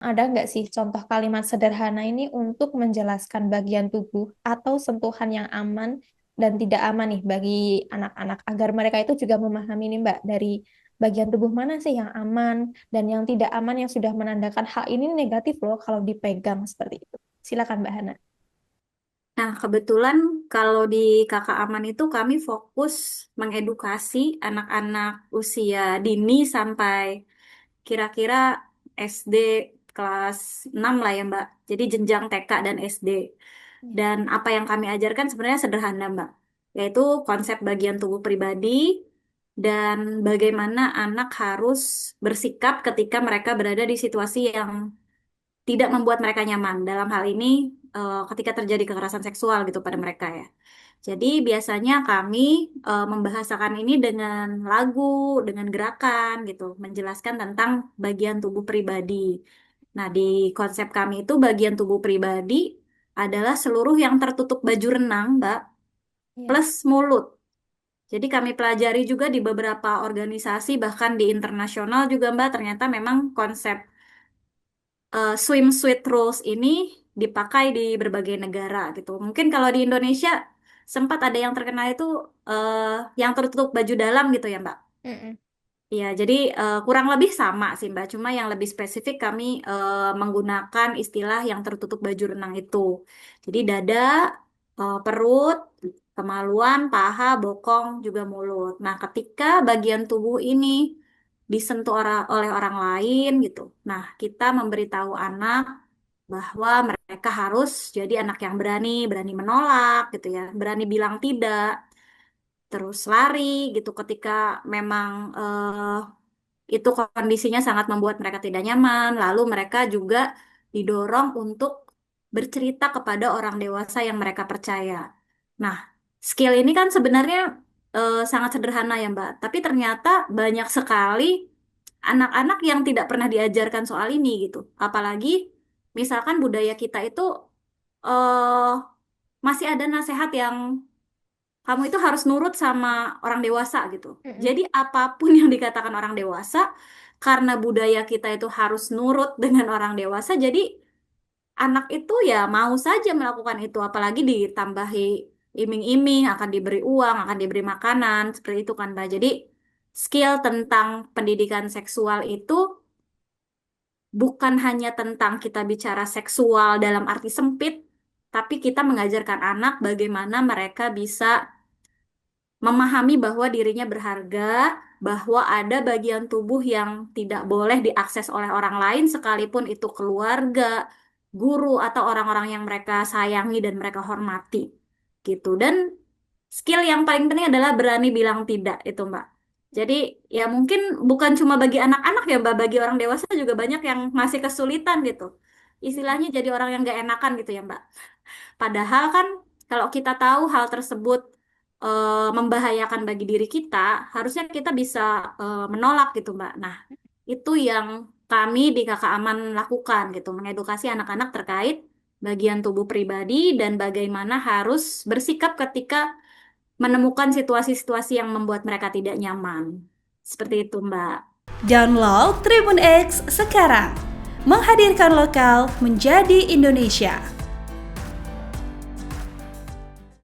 Ada nggak sih contoh kalimat sederhana ini untuk menjelaskan bagian tubuh atau sentuhan yang aman dan tidak aman nih bagi anak-anak agar mereka itu juga memahami nih Mbak dari bagian tubuh mana sih yang aman dan yang tidak aman yang sudah menandakan hal ini negatif loh kalau dipegang seperti itu. Silakan Mbak Hana. Nah, kebetulan kalau di Kakak Aman itu kami fokus mengedukasi anak-anak usia dini sampai kira-kira SD kelas 6 lah ya, Mbak. Jadi jenjang TK dan SD. Iya. Dan apa yang kami ajarkan sebenarnya sederhana, Mbak. Yaitu konsep bagian tubuh pribadi dan bagaimana anak harus bersikap ketika mereka berada di situasi yang tidak membuat mereka nyaman. Dalam hal ini, ketika terjadi kekerasan seksual gitu pada mereka ya. Jadi biasanya kami membahasakan ini dengan lagu, dengan gerakan gitu, menjelaskan tentang bagian tubuh pribadi. Nah, di konsep kami itu bagian tubuh pribadi adalah seluruh yang tertutup baju renang, Mbak, Iya. plus mulut. Jadi kami pelajari juga di beberapa organisasi, bahkan di internasional juga, Mbak, ternyata memang konsep swimsuit rules ini dipakai di berbagai negara gitu. Mungkin kalau di Indonesia sempat ada yang terkenal itu eh, yang tertutup baju dalam gitu ya, Mbak. Mm-mm. Iya, jadi kurang lebih sama sih, Mbak. Cuma yang lebih spesifik kami menggunakan istilah yang tertutup baju renang itu. Jadi dada, perut, kemaluan, paha, bokong, juga mulut. Nah, ketika bagian tubuh ini disentuh oleh orang lain gitu. Nah, kita memberitahu anak bahwa mereka harus jadi anak yang berani, berani menolak gitu ya, berani bilang tidak, terus lari gitu ketika memang itu kondisinya sangat membuat mereka tidak nyaman. Lalu mereka juga didorong untuk bercerita kepada orang dewasa yang mereka percaya. Nah, skill ini kan sebenarnya sangat sederhana ya, Mbak. Tapi ternyata banyak sekali anak-anak yang tidak pernah diajarkan soal ini gitu. Apalagi misalkan budaya kita itu eh masih ada nasihat yang kamu itu harus nurut sama orang dewasa gitu. Mm-mm. Jadi apapun yang dikatakan orang dewasa, karena budaya kita itu harus nurut dengan orang dewasa, jadi anak itu ya mau saja melakukan itu. Apalagi ditambahi iming-iming, akan diberi uang, akan diberi makanan, seperti itu kan, Mbak. Jadi skill tentang pendidikan seksual itu bukan hanya tentang kita bicara seksual dalam arti sempit, tapi kita mengajarkan anak bagaimana mereka bisa memahami bahwa dirinya berharga, bahwa ada bagian tubuh yang tidak boleh diakses oleh orang lain, sekalipun itu keluarga, guru, atau orang-orang yang mereka sayangi dan mereka hormati. Gitu. Dan skill yang paling penting adalah berani bilang tidak, itu Mbak. Jadi ya mungkin bukan cuma bagi anak-anak ya Mbak, bagi orang dewasa juga banyak yang masih kesulitan gitu. Istilahnya jadi orang yang gak enakan gitu ya Mbak. Padahal kan kalau kita tahu hal tersebut membahayakan bagi diri kita, harusnya kita bisa menolak gitu, Mbak. Nah, itu yang kami di Kakak Aman lakukan gitu, mengedukasi anak-anak terkait bagian tubuh pribadi dan bagaimana harus bersikap ketika menemukan situasi-situasi yang membuat mereka tidak nyaman. Seperti itu, Mbak. Download Tribun X sekarang. Menghadirkan lokal menjadi Indonesia.